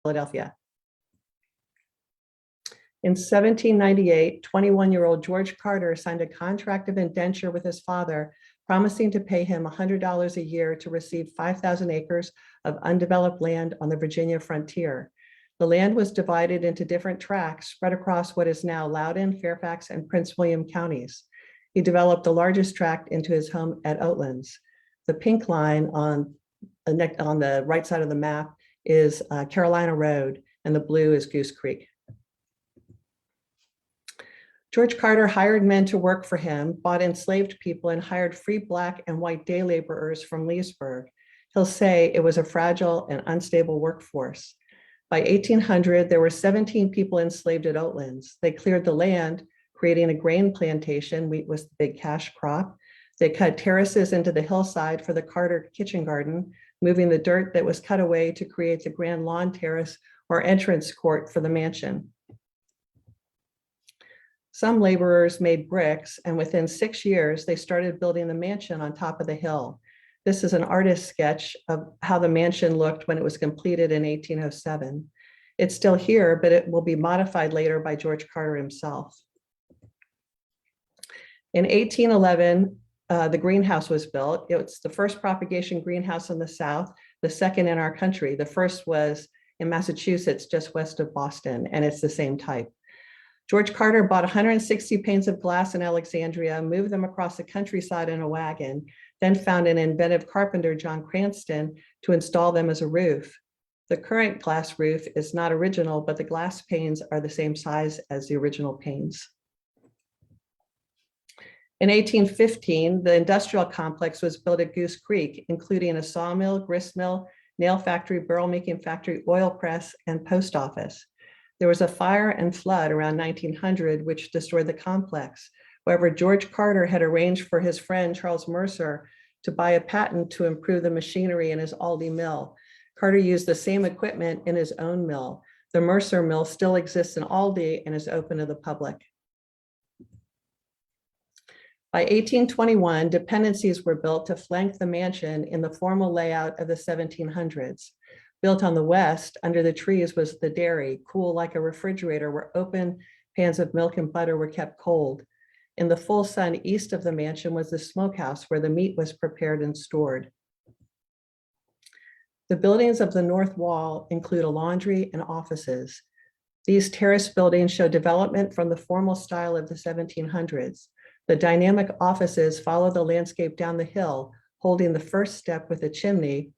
Philadelphia. In 1798, 21-year-old George Carter signed a contract of indenture with his father, promising to pay him $100 a year to receive 5,000 acres of undeveloped land on the Virginia frontier. The land was divided into different tracts spread across what is now Loudoun, Fairfax, and Prince William counties. He developed the largest tract into his home at Oatlands. The pink line on the right side of the map is Carolina Road, and the blue is Goose Creek. George Carter hired men to work for him, bought enslaved people, and hired free Black and white day laborers from Leesburg. He'll say it was a fragile and unstable workforce. By 1800, there were 17 people enslaved at Oatlands. They cleared the land, creating a grain plantation. Wheat was the big cash crop. They cut terraces into the hillside for the Carter kitchen garden, moving the dirt that was cut away to create the grand lawn terrace or entrance court for the mansion. Some laborers made bricks, and within 6 years, they started building the mansion on top of the hill. This is an artist's sketch of how the mansion looked when it was completed in 1807. It's still here, but it will be modified later by George Carter himself. In 1811, the greenhouse was built. It's the first propagation greenhouse in the South, the second in our country. The first was in Massachusetts, just west of Boston, and it's the same type. George Carter bought 160 panes of glass in Alexandria, moved them across the countryside in a wagon, then found an inventive carpenter, John Cranston, to install them as a roof. The current glass roof is not original, but the glass panes are the same size as the original panes. In 1815, the industrial complex was built at Goose Creek, including a sawmill, grist mill, nail factory, barrel making factory, oil press, and post office. There was a fire and flood around 1900, which destroyed the complex. However, George Carter had arranged for his friend, Charles Mercer, to buy a patent to improve the machinery in his Aldie mill. Carter used the same equipment in his own mill. The Mercer mill still exists in Aldie and is open to the public. By 1821, dependencies were built to flank the mansion in the formal layout of the 1700s. Built on the west, under the trees, was the dairy, cool like a refrigerator, where open pans of milk and butter were kept cold. In the full sun east of the mansion was the smokehouse, where the meat was prepared and stored. The buildings of the north wall include a laundry and offices. These terrace buildings show development from the formal style of the 1700s. The dynamic offices follow the landscape down the hill, holding the first step with a chimney,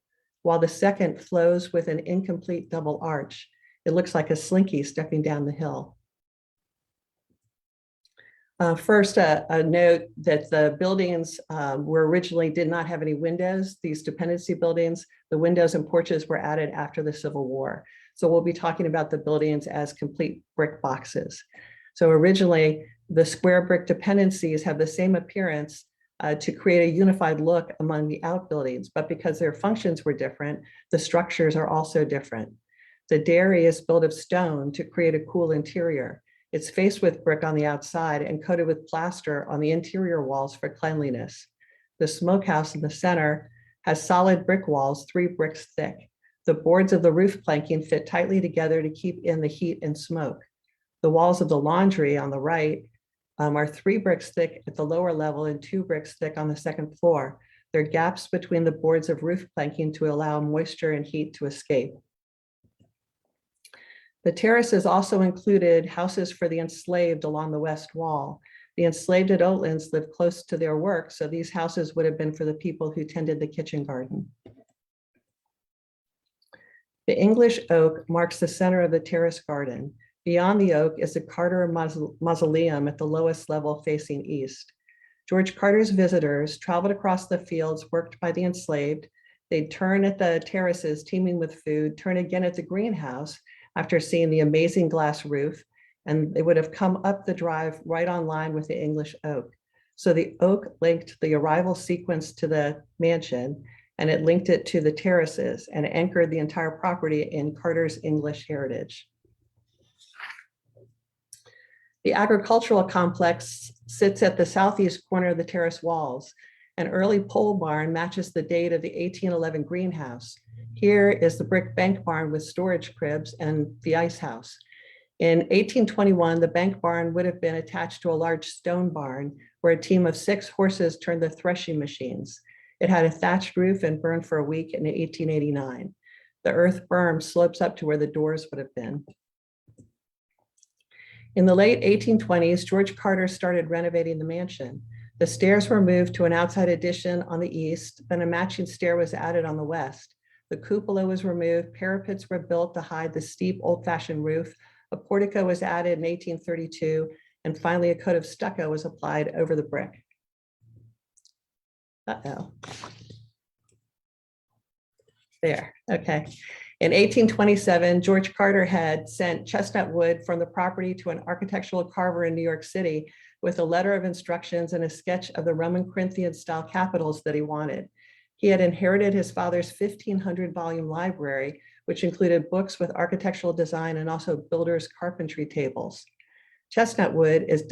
while the second flows with an incomplete double arch. It looks like a slinky stepping down the hill. First, a note that the buildings did not have any windows. These dependency buildings, the windows and porches were added after the Civil War. So we'll be talking about the buildings as complete brick boxes. So originally, the square brick dependencies have the same appearance to create a unified look among the outbuildings, but because their functions were different, the structures are also different. The dairy is built of stone to create a cool interior. It's faced with brick on the outside and coated with plaster on the interior walls for cleanliness. The smokehouse in the center has solid brick walls, 3 bricks thick. The boards of the roof planking fit tightly together to keep in the heat and smoke. The walls of the laundry on the right are 3 bricks thick at the lower level and 2 bricks thick on the second floor. There are gaps between the boards of roof planking to allow moisture and heat to escape. The terraces also included houses for the enslaved along the west wall. The enslaved at Oatlands lived close to their work, so these houses would have been for the people who tended the kitchen garden. The English oak marks the center of the terrace garden. Beyond the oak is the Carter Mausoleum at the lowest level facing east. George Carter's visitors traveled across the fields worked by the enslaved. They'd turn at the terraces teeming with food, turn again at the greenhouse after seeing the amazing glass roof, and they would have come up the drive right on line with the English oak. So the oak linked the arrival sequence to the mansion, and it linked it to the terraces and anchored the entire property in Carter's English heritage. The agricultural complex sits at the southeast corner of the terrace walls. An early pole barn matches the date of the 1811 greenhouse. Here is the brick bank barn with storage cribs and the ice house. In 1821, the bank barn would have been attached to a large stone barn where a team of 6 horses turned the threshing machines. It had a thatched roof and burned for a week in 1889. The earth berm slopes up to where the doors would have been. In the late 1820s, George Carter started renovating the mansion. The stairs were moved to an outside addition on the east, then a matching stair was added on the west. The cupola was removed, parapets were built to hide the steep old-fashioned roof, a portico was added in 1832, and finally a coat of stucco was applied over the brick. Uh-oh. There, okay. In 1827, George Carter had sent chestnut wood from the property to an architectural carver in New York City with a letter of instructions and a sketch of the Roman Corinthian style capitals that he wanted. He had inherited his father's 1,500 volume library, which included books with architectural design and also builder's carpentry tables. Chestnut wood is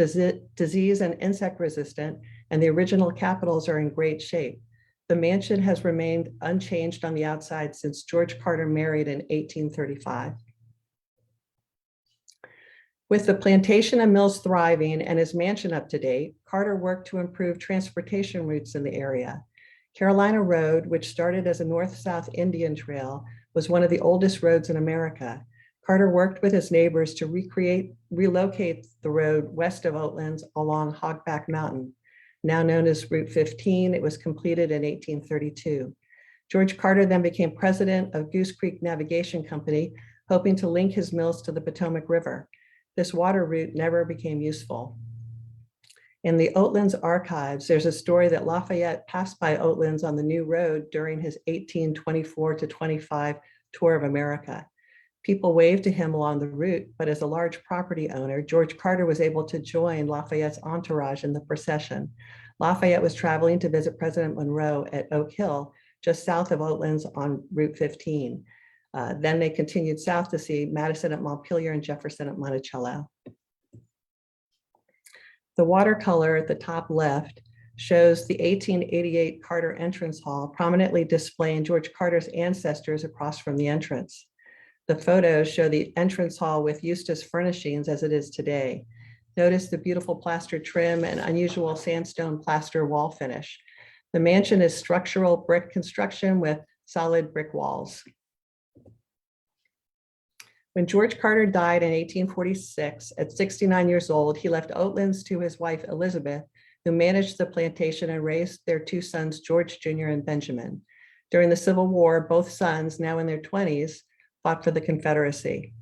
disease and insect resistant, and the original capitals are in great shape. The mansion has remained unchanged on the outside since George Carter married in 1835. With the plantation and mills thriving and his mansion up to date, Carter worked to improve transportation routes in the area. Carolina Road, which started as a north-south Indian trail, was one of the oldest roads in America. Carter worked with his neighbors to relocate the road west of Oatlands along Hogback Mountain. Now known as Route 15, it was completed in 1832. George Carter then became president of Goose Creek Navigation Company, hoping to link his mills to the Potomac River. This water route never became useful. In the Oatlands archives, there's a story that Lafayette passed by Oatlands on the new road during his 1824 to 25 tour of America. People waved to him along the route, but as a large property owner, George Carter was able to join Lafayette's entourage in the procession. Lafayette was traveling to visit President Monroe at Oak Hill, just south of Oatlands on Route 15. Then they continued south to see Madison at Montpelier and Jefferson at Monticello. The watercolor at the top left shows the 1888 Carter Entrance Hall, prominently displaying George Carter's ancestors across from the entrance. The photos show the entrance hall with Eustis furnishings as it is today. Notice the beautiful plaster trim and unusual sandstone plaster wall finish. The mansion is structural brick construction with solid brick walls. When George Carter died in 1846, at 69 years old, he left Oatlands to his wife, Elizabeth, who managed the plantation and raised their 2 sons, George Jr. and Benjamin. During the Civil War, both sons, now in their 20s, fought for the Confederacy.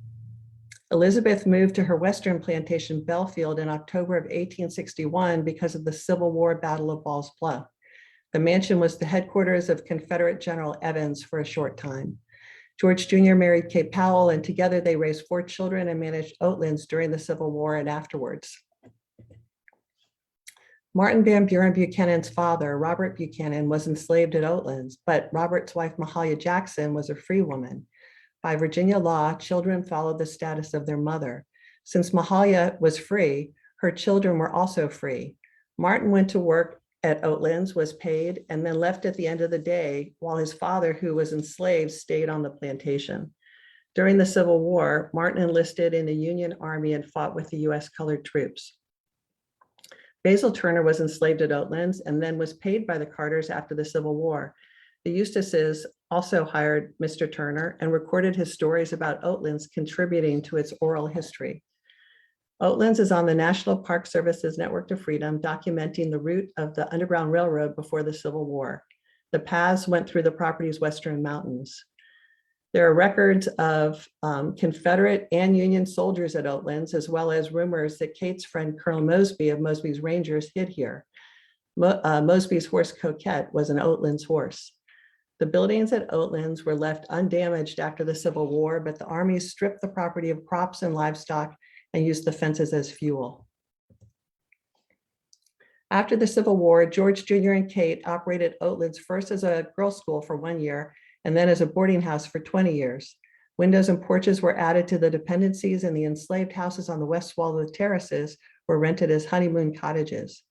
Elizabeth moved to her western plantation, Belfield, in October of 1861 because of the Civil War Battle of Ball's Bluff. The mansion was the headquarters of Confederate General Evans for a short time. George Jr. married Kate Powell, and together they raised 4 children and managed Oatlands during the Civil War and afterwards. Martin Van Buren Buchanan's father, Robert Buchanan, was enslaved at Oatlands, but Robert's wife, Mahalia Jackson, was a free woman. By Virginia law, children followed the status of their mother. Since Mahalia was free, her children were also free. Martin went to work at Oatlands, was paid, and then left at the end of the day, while his father, who was enslaved, stayed on the plantation. During the Civil War, Martin enlisted in the Union Army and fought with the US colored troops. Basil Turner was enslaved at Oatlands and then was paid by the Carters after the Civil War. The Eustaces also hired Mr. Turner and recorded his stories about Oatlands, contributing to its oral history. Oatlands is on the National Park Service's Network to Freedom, documenting the route of the Underground Railroad before the Civil War. The paths went through the property's western mountains. There are records of Confederate and Union soldiers at Oatlands, as well as rumors that Kate's friend Colonel Mosby of Mosby's Rangers hid here. Mosby's horse Coquette was an Oatlands horse. The buildings at Oatlands were left undamaged after the Civil War, but the Army stripped the property of crops and livestock and used the fences as fuel. After the Civil War, George Jr. and Kate operated Oatlands first as a girls' school for 1 year and then as a boarding house for 20 years. Windows and porches were added to the dependencies, and the enslaved houses on the west wall of the terraces were rented as honeymoon cottages.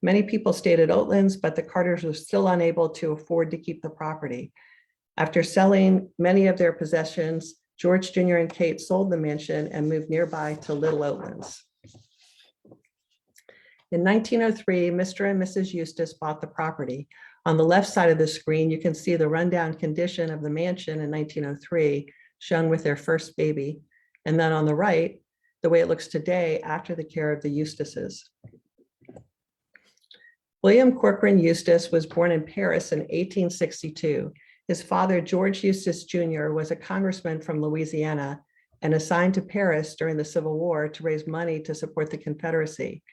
Many people stayed at Oatlands, but the Carters were still unable to afford to keep the property. After selling many of their possessions, George Jr. and Kate sold the mansion and moved nearby to Little Oatlands. In 1903, Mr. and Mrs. Eustace bought the property. On the left side of the screen, you can see the rundown condition of the mansion in 1903, shown with their first baby. And then on the right, the way it looks today after the care of the Eustaces. William Corcoran Eustace was born in Paris in 1862. His father, George Eustace Jr., was a congressman from Louisiana and assigned to Paris during the Civil War to raise money to support the Confederacy.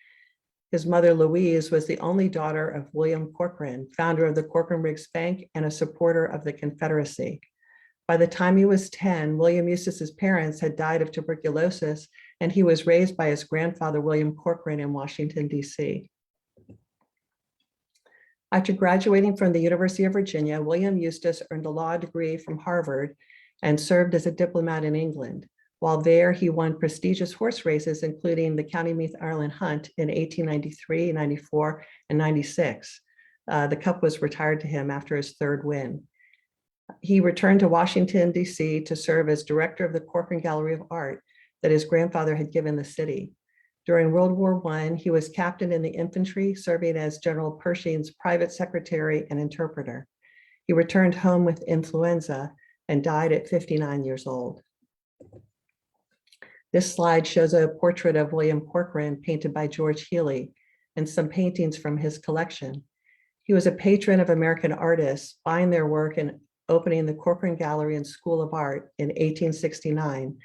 His mother, Louise, was the only daughter of William Corcoran, founder of the Corcoran-Riggs Bank and a supporter of the Confederacy. By the time he was 10, William Eustace's parents had died of tuberculosis, and he was raised by his grandfather, William Corcoran, in Washington, D.C. After graduating from the University of Virginia, William Eustace earned a law degree from Harvard and served as a diplomat in England. While there, he won prestigious horse races, including the County Meath Ireland Hunt in 1893, 94, and 96. The cup was retired to him after his third win. He returned to Washington, D.C. to serve as director of the Corcoran Gallery of Art that his grandfather had given the city. During World War I, he was captain in the infantry, serving as General Pershing's private secretary and interpreter. He returned home with influenza and died at 59 years old. This slide shows a portrait of William Corcoran painted by George Healy and some paintings from his collection. He was a patron of American artists, buying their work and opening the Corcoran Gallery and School of Art in 1869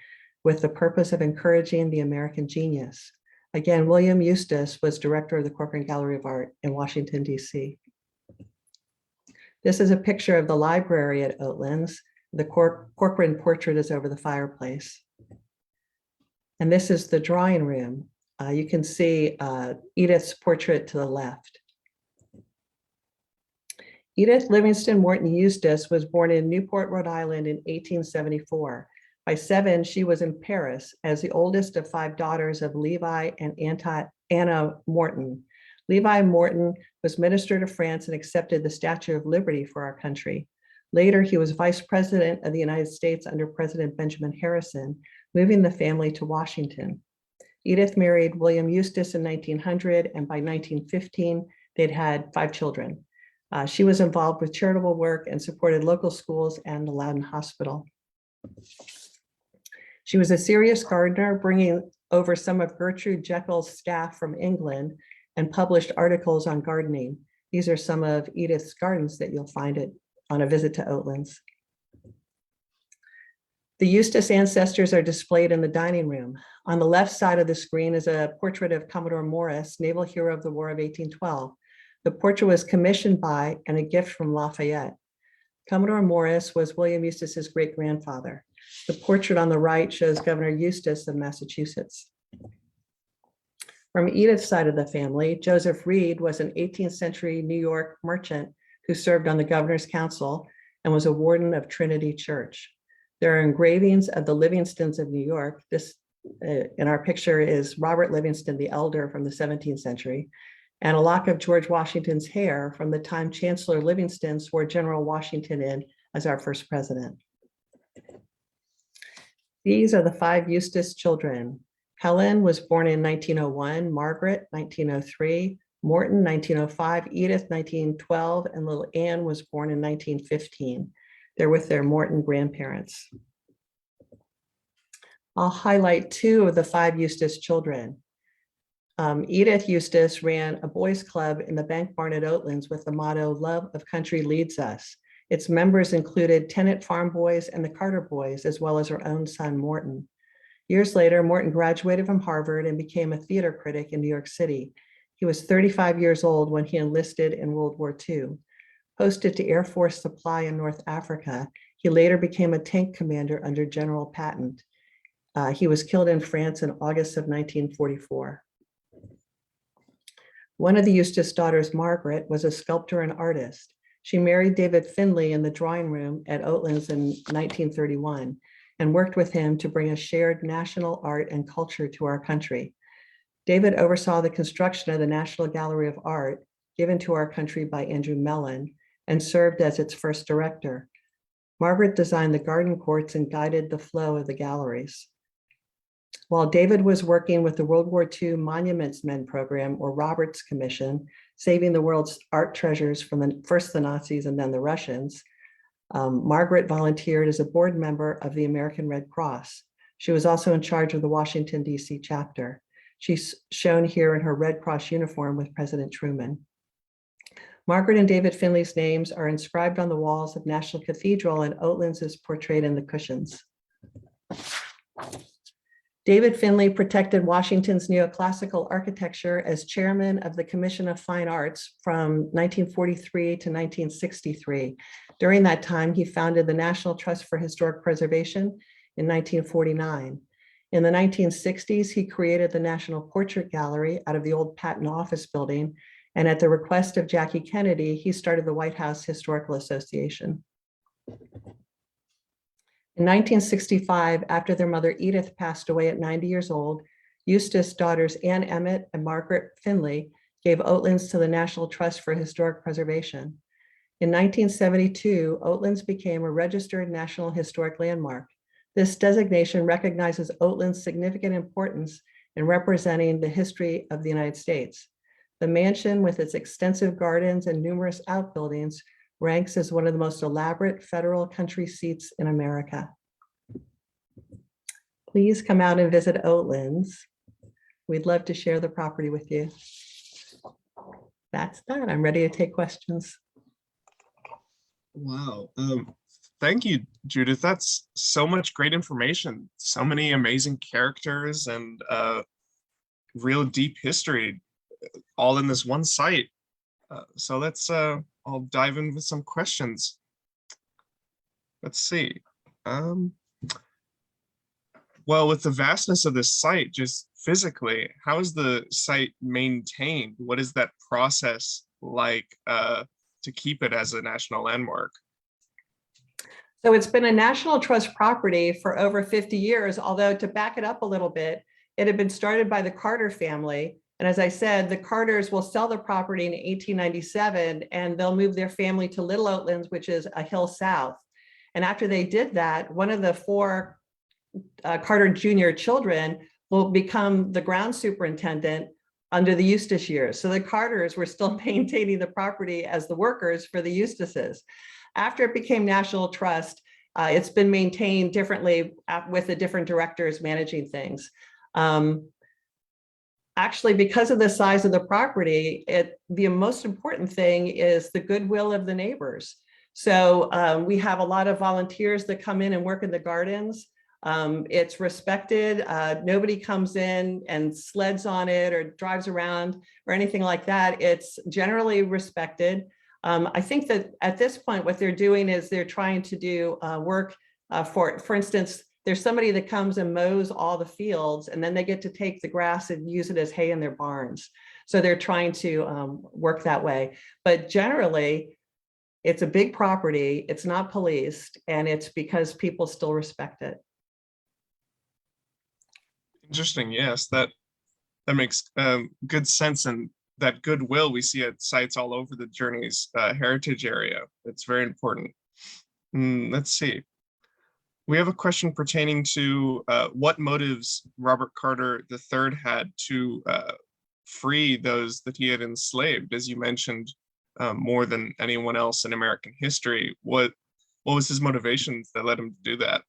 with the purpose of encouraging the American genius. Again, William Eustace was director of the Corcoran Gallery of Art in Washington, D.C. This is a picture of the library at Oatlands. The Corcoran portrait is over the fireplace. And this is the drawing room. You can see Edith's portrait to the left. Edith Livingston Morton Eustace was born in Newport, Rhode Island in 1874. By 7, she was in Paris as the oldest of 5 daughters of Levi and Anna Morton. Levi Morton was minister to France and accepted the Statue of Liberty for our country. Later, he was vice president of the United States under President Benjamin Harrison, moving the family to Washington. Edith married William Eustace in 1900, and by 1915, they'd had 5 children. She was involved with charitable work and supported local schools and the Loudon Hospital. She was a serious gardener, bringing over some of Gertrude Jekyll's staff from England and published articles on gardening. These are some of Edith's gardens that you'll find on a visit to Oatlands. The Eustace ancestors are displayed in the dining room. On the left side of the screen is a portrait of Commodore Morris, naval hero of the War of 1812. The portrait was commissioned by and a gift from Lafayette. Commodore Morris was William Eustace's great-grandfather. The portrait on the right shows Governor Eustace of Massachusetts. From Edith's side of the family, Joseph Reed was an 18th century New York merchant who served on the governor's council and was a warden of Trinity Church. There are engravings of the Livingstons of New York. This in our picture is Robert Livingston the Elder from the 17th century, and a lock of George Washington's hair from the time Chancellor Livingston swore General Washington in as our first president. These are the 5 Eustace children. Helen was born in 1901, Margaret 1903, Morton 1905, Edith 1912, and little Anne was born in 1915. They're with their Morton grandparents. I'll highlight 2 of the 5 Eustace children. Edith Eustace ran a boys' club in the Bank Barn at Oatlands with the motto, "Love of Country Leads Us." Its members included tenant farm boys and the Carter boys, as well as her own son, Morton. Years later, Morton graduated from Harvard and became a theater critic in New York City. He was 35 years old when he enlisted in World War II. Posted to Air Force Supply in North Africa, he later became a tank commander under General Patton. He was killed in France in August of 1944. One of the Eustace daughters, Margaret, was a sculptor and artist. She married David Finley in the drawing room at Oatlands in 1931 and worked with him to bring a shared national art and culture to our country. David oversaw the construction of the National Gallery of Art, given to our country by Andrew Mellon, and served as its first director. Margaret designed the garden courts and guided the flow of the galleries. While David was working with the World War II Monuments Men Program, or Roberts Commission, saving the world's art treasures from first the Nazis and then the Russians, Margaret volunteered as a board member of the American Red Cross. She was also in charge of the Washington, D.C. chapter. She's shown here in her Red Cross uniform with President Truman. Margaret and David Finley's names are inscribed on the walls of National Cathedral, and Oatlands is portrayed in the cushions. David Finley protected Washington's neoclassical architecture as chairman of the Commission of Fine Arts from 1943 to 1963. During that time, he founded the National Trust for Historic Preservation in 1949. In the 1960s, he created the National Portrait Gallery out of the old Patent Office building, and at the request of Jackie Kennedy, he started the White House Historical Association. In 1965, after their mother Edith passed away at 90 years old, Eustace's daughters Ann Emmett and Margaret Finley gave Oatlands to the National Trust for Historic Preservation. In 1972, Oatlands became a registered National Historic Landmark. This designation recognizes Oatlands' significant importance in representing the history of the United States. The mansion, with its extensive gardens and numerous outbuildings, ranks as one of the most elaborate federal country seats in America. Please come out and visit Oatlands. We'd love to share the property with you. That's that. I'm ready to take questions. Wow. Thank you, Judith. That's so much great information. So many amazing characters and real deep history all in this one site. So let's I'll dive in with some questions. Let's see. Well, with the vastness of this site, just physically, how is the site maintained? What is that process like to keep it as a national landmark? So it's been a National Trust property for over 50 years, although to back it up a little bit, it had been started by the Carter family. And as I said, the Carters will sell the property in 1897, and they'll move their family to Little Oatlands, which is a hill south. And after they did that, one of the four Carter Jr. children will become the ground superintendent under the Eustace years. So the Carters were still maintaining the property as the workers for the Eustaces. After it became National Trust, it's been maintained differently with the different directors managing things. Actually, because of the size of the property, the most important thing is the goodwill of the neighbors. So we have a lot of volunteers that come in and work in the gardens. It's respected. Nobody comes in and sleds on it or drives around or anything like that. It's generally respected. I think that at this point, what they're doing is they're trying to do work for instance, there's somebody that comes and mows all the fields, and then they get to take the grass and use it as hay in their barns. So they're trying to work that way. But generally, it's a big property, it's not policed, and it's because people still respect it. Interesting. Yes, that makes good sense, and that goodwill we see at sites all over the Journeys heritage area. It's very important. Let's see. We have a question pertaining to what motives Robert Carter III had to free those that he had enslaved. As you mentioned, more than anyone else in American history. What was his motivations that led him to do that?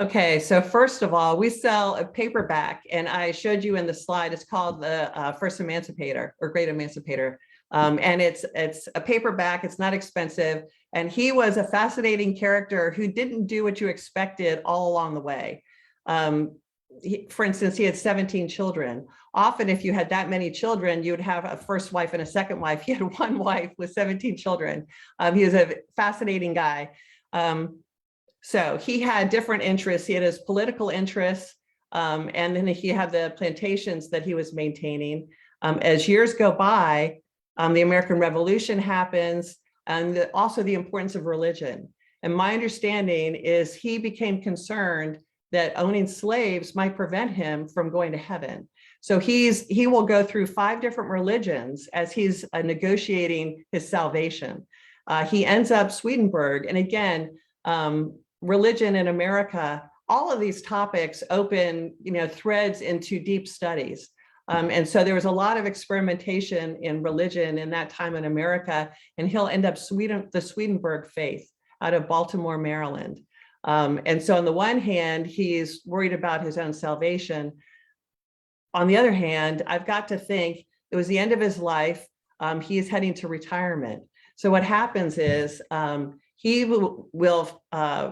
Okay, so first of all, we sell a paperback, and I showed you in the slide, it's called the First Emancipator or Great Emancipator. And it's a paperback, it's not expensive. And he was a fascinating character who didn't do what you expected all along the way. For instance, he had 17 children. Often if you had that many children, you would have a first wife and a second wife. He had one wife with 17 children. He was a fascinating guy. So he had different interests. He had his political interests, and then he had the plantations that he was maintaining. As years go by, the American Revolution happens, and also the importance of religion. And my understanding is he became concerned that owning slaves might prevent him from going to heaven. So he will go through 5 different religions as he's negotiating his salvation. He ends up Swedenborg, and again, religion in America, all of these topics open, threads into deep studies. And so there was a lot of experimentation in religion in that time in America, and he'll end up the Swedenborg faith out of Baltimore, Maryland. And so on the one hand, he's worried about his own salvation. On the other hand, I've got to think it was the end of his life. He is heading to retirement. So what happens is he will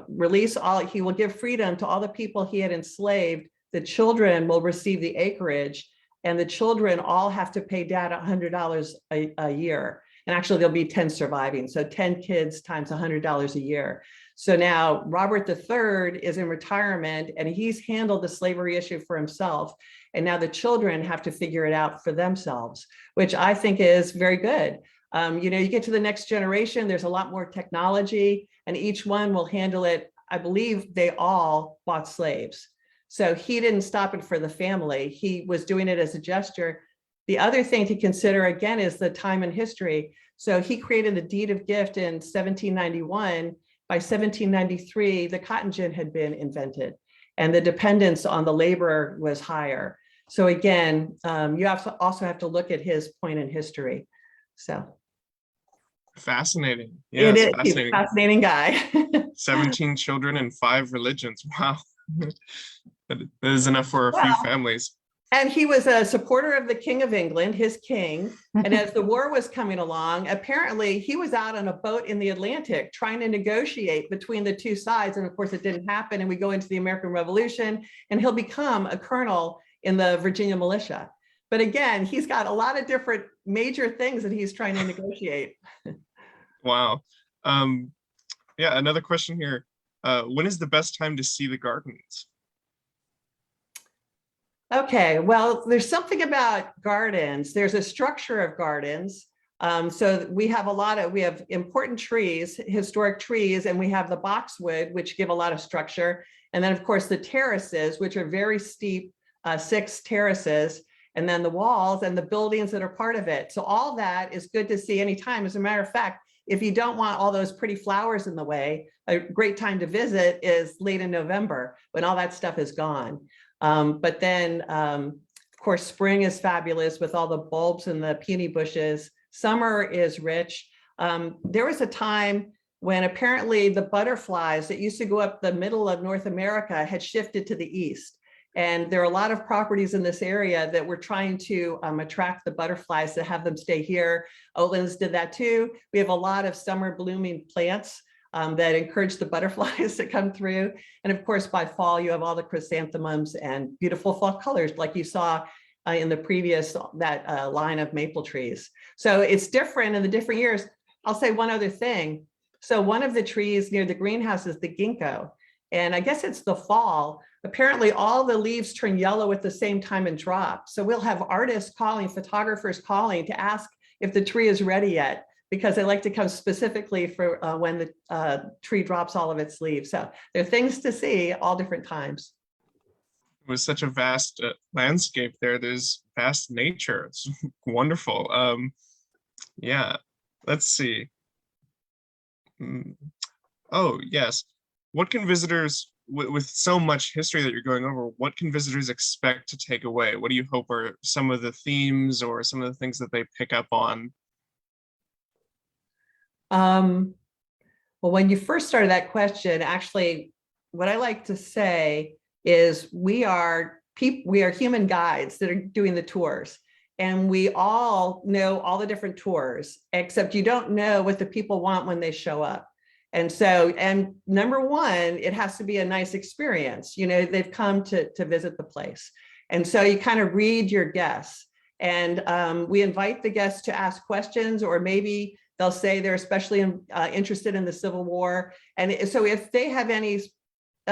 release he will give freedom to all the people he had enslaved. The children will receive the acreage, and the children all have to pay dad $100 a year. And actually there'll be 10 surviving. So 10 kids times $100 a year. So now Robert III is in retirement, and he's handled the slavery issue for himself. And now the children have to figure it out for themselves, which I think is very good. You get to the next generation, there's a lot more technology, and each one will handle it. I believe they all bought slaves. So he didn't stop it for the family. He was doing it as a gesture. The other thing to consider, again, is the time in history. So he created the deed of gift in 1791. By 1793, the cotton gin had been invented, and the dependence on the laborer was higher. So again, you also have to look at his point in history. So fascinating. Yeah, he's fascinating. a fascinating guy. 17 children and 5 religions. Wow. That is enough for a few families. And he was a supporter of the King of England, his king. And as the war was coming along, apparently he was out on a boat in the Atlantic trying to negotiate between the two sides. And of course, it didn't happen. And we go into the American Revolution, and he'll become a colonel in the Virginia militia. But again, he's got a lot of different major things that he's trying to negotiate. Wow. Yeah, another question here. When is the best time to see the gardens? Okay, well, there's something about gardens. There's a structure of gardens. So we have important trees, historic trees, and we have the boxwood, which give a lot of structure. And then of course the terraces, which are very steep, 6 terraces, and then the walls and the buildings that are part of it. So all that is good to see anytime. As a matter of fact, if you don't want all those pretty flowers in the way, a great time to visit is late in November when all that stuff is gone. But then, of course, spring is fabulous with all the bulbs and the peony bushes. Summer is rich. There was a time when apparently the butterflies that used to go up the middle of North America had shifted to the east. And there are a lot of properties in this area that were trying to attract the butterflies to have them stay here. Oatlands did that too. We have a lot of summer blooming plants that encourage the butterflies to come through. And of course, by fall, you have all the chrysanthemums and beautiful fall colors like you saw in the previous, line of maple trees. So it's different in the different years. I'll say one other thing. So one of the trees near the greenhouse is the ginkgo. And I guess it's the fall. Apparently all the leaves turn yellow at the same time and drop. So we'll have artists calling, photographers calling to ask if the tree is ready yet, because they like to come specifically for when the tree drops all of its leaves. So there are things to see all different times. It was such a vast landscape there. There's vast nature. It's wonderful. Yeah, let's see. Oh, yes. What can visitors, with so much history that you're going over, what can visitors expect to take away? What do you hope are some of the themes or some of the things that they pick up on? Well, when you first started that question, actually, what I like to say is we are human guides that are doing the tours. And we all know all the different tours, except you don't know what the people want when they show up. And so, and number one, it has to be a nice experience. They've come to visit the place. And so you kind of read your guests, and we invite the guests to ask questions, or maybe they'll say they're especially interested in the Civil War. And so if they have any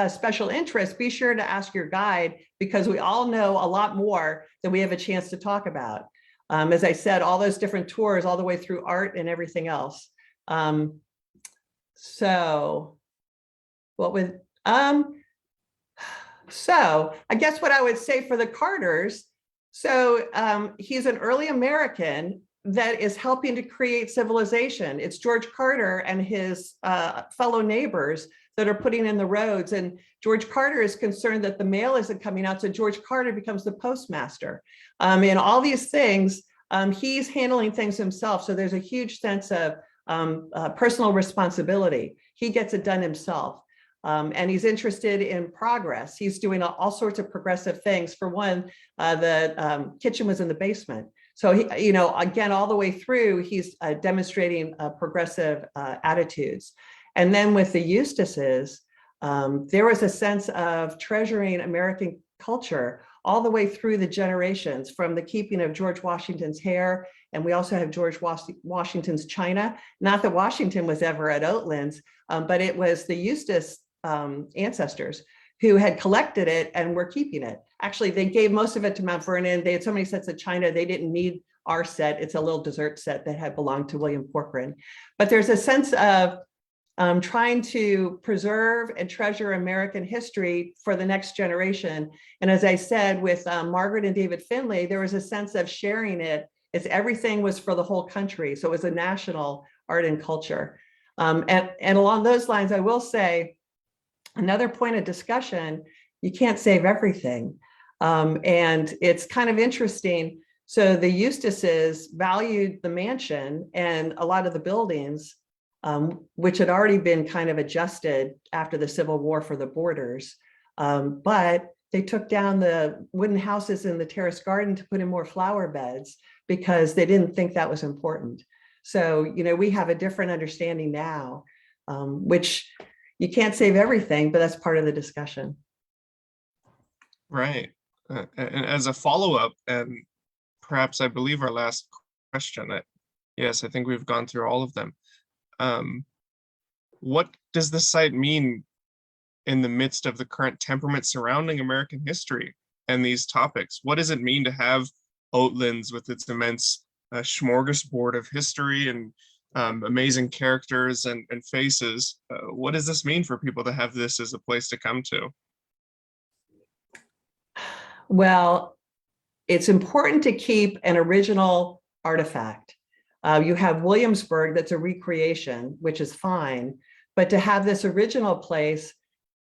special interest, be sure to ask your guide, because we all know a lot more than we have a chance to talk about. As I said, all those different tours, all the way through art and everything else. So I guess what I would say for the Carters, So he's an early American that is helping to create civilization. It's George Carter and his fellow neighbors that are putting in the roads. And George Carter is concerned that the mail isn't coming out. So George Carter becomes the postmaster. And all these things, he's handling things himself. So there's a huge sense of personal responsibility. He gets it done himself. And he's interested in progress. He's doing all sorts of progressive things. For one, the kitchen was in the basement. So, he, again, all the way through, he's demonstrating progressive attitudes. And then with the Eustaces, there was a sense of treasuring American culture all the way through the generations, from the keeping of George Washington's hair. And we also have George Washington's china. Not that Washington was ever at Oatlands, but it was the Eustace ancestors who had collected it and were keeping it. Actually, they gave most of it to Mount Vernon. They had so many sets of china, they didn't need our set. It's a little dessert set that had belonged to William Corcoran. But there's a sense of trying to preserve and treasure American history for the next generation. And as I said, with Margaret and David Finley, there was a sense of sharing it as everything was for the whole country. So it was a national art and culture. And along those lines, I will say, another point of discussion, you can't save everything. And it's kind of interesting. So the Eustaces valued the mansion and a lot of the buildings, which had already been kind of adjusted after the Civil War for the borders. But they took down the wooden houses in the terrace garden to put in more flower beds because they didn't think that was important. So, we have a different understanding now, which you can't save everything, but that's part of the discussion. Right. And as a follow-up, and perhaps I believe our last question, yes, I think we've gone through all of them. What does this site mean in the midst of the current temperament surrounding American history and these topics? What does it mean to have Oatlands with its immense smorgasbord of history and amazing characters and faces? What does this mean for people to have this as a place to come to? Well, it's important to keep an original artifact. You have Williamsburg, that's a recreation, which is fine, but to have this original place,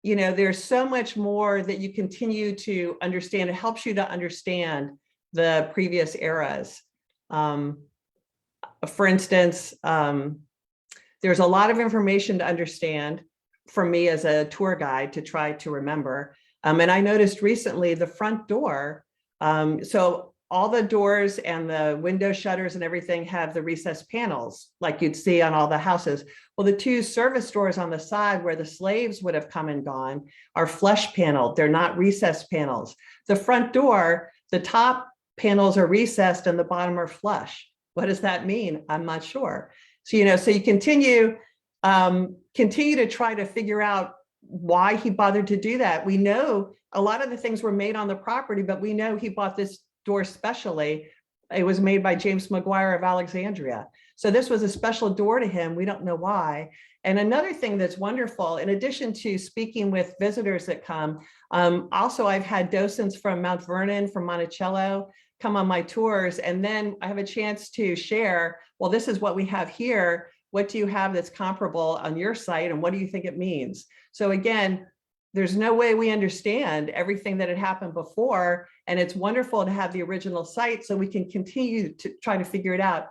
there's so much more that you continue to understand. It helps you to understand the previous eras. For instance, there's a lot of information to understand for me as a tour guide to try to remember. And I noticed recently the front door, so all the doors and the window shutters and everything have the recessed panels like you'd see on all the houses. Well, the two service doors on the side where the slaves would have come and gone are flush paneled. They're not recessed panels. The front door, the top panels are recessed and the bottom are flush. What does that mean? I'm not sure. So, so you continue to try to figure out why he bothered to do that. We know a lot of the things were made on the property, but we know he bought this door specially. It was made by James McGuire of Alexandria. So this was a special door to him. We don't know why. And another thing that's wonderful, in addition to speaking with visitors that come, also I've had docents from Mount Vernon, from Monticello, come on my tours. And then I have a chance to share, well, this is what we have here. What do you have that's comparable on your site? And what do you think it means? So again, there's no way we understand everything that had happened before. And it's wonderful to have the original site so we can continue to try to figure it out,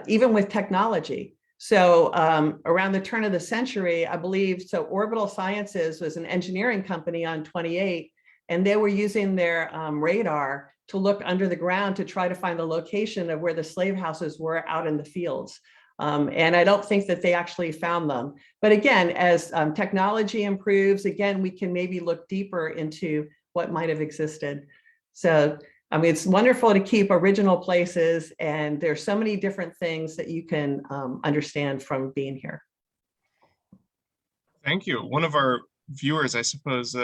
even with technology. So around the turn of the century, I believe, so Orbital Sciences was an engineering company on 28, and they were using their radar to look under the ground to try to find the location of where the slave houses were out in the fields. And I don't think that they actually found them. But again, as technology improves, again, we can maybe look deeper into what might have existed. So, I mean, it's wonderful to keep original places, and there's so many different things that you can understand from being here. Thank you. One of our viewers, I suppose,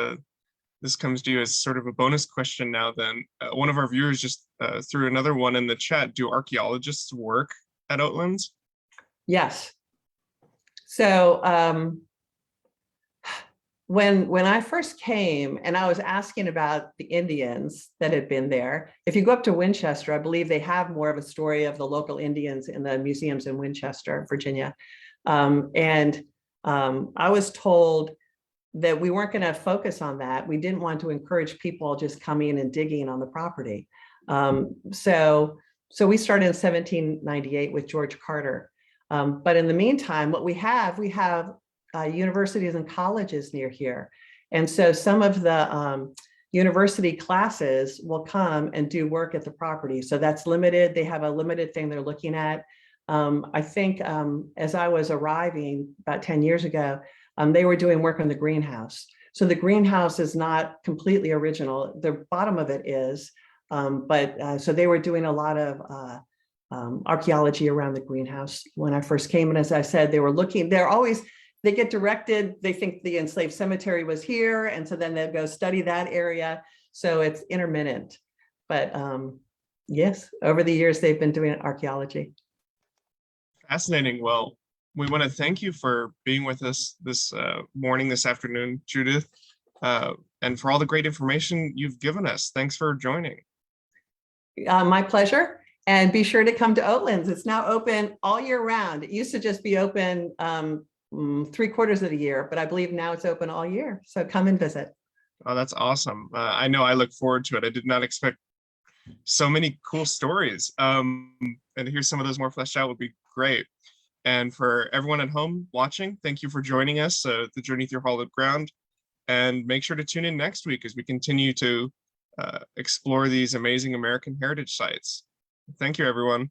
this comes to you as sort of a bonus question now then. One of our viewers just threw another one in the chat. Do archaeologists work at Oatlands? Yes. So when I first came and I was asking about the Indians that had been there, if you go up to Winchester, I believe they have more of a story of the local Indians in the museums in Winchester, Virginia. I was told that we weren't going to focus on that. We didn't want to encourage people just coming and digging on the property. So we started in 1798 with George Carter. But in the meantime, what we have universities and colleges near here. And so some of the university classes will come and do work at the property. So that's limited. They have a limited thing they're looking at. I think as I was arriving about 10 years ago, they were doing work on the greenhouse. So the greenhouse is not completely original. The bottom of it is, so they were doing a lot of archaeology around the greenhouse when I first came. And as I said, they get directed, they think the enslaved cemetery was here. And so then they'll go study that area. So it's intermittent. But yes, over the years, they've been doing archaeology. Fascinating. Well, we want to thank you for being with us this morning, this afternoon, Judith, and for all the great information you've given us. Thanks for joining. My pleasure. And be sure to come to Oatlands. It's now open all year round. It used to just be open 3/4 of the year, but I believe now it's open all year. So come and visit. Oh, that's awesome. I know I look forward to it. I did not expect so many cool stories. And to hear some of those more fleshed out would be great. And for everyone at home watching, thank you for joining us, the Journey Through Hollowed Ground. And make sure to tune in next week as we continue to explore these amazing American heritage sites. Thank you, everyone.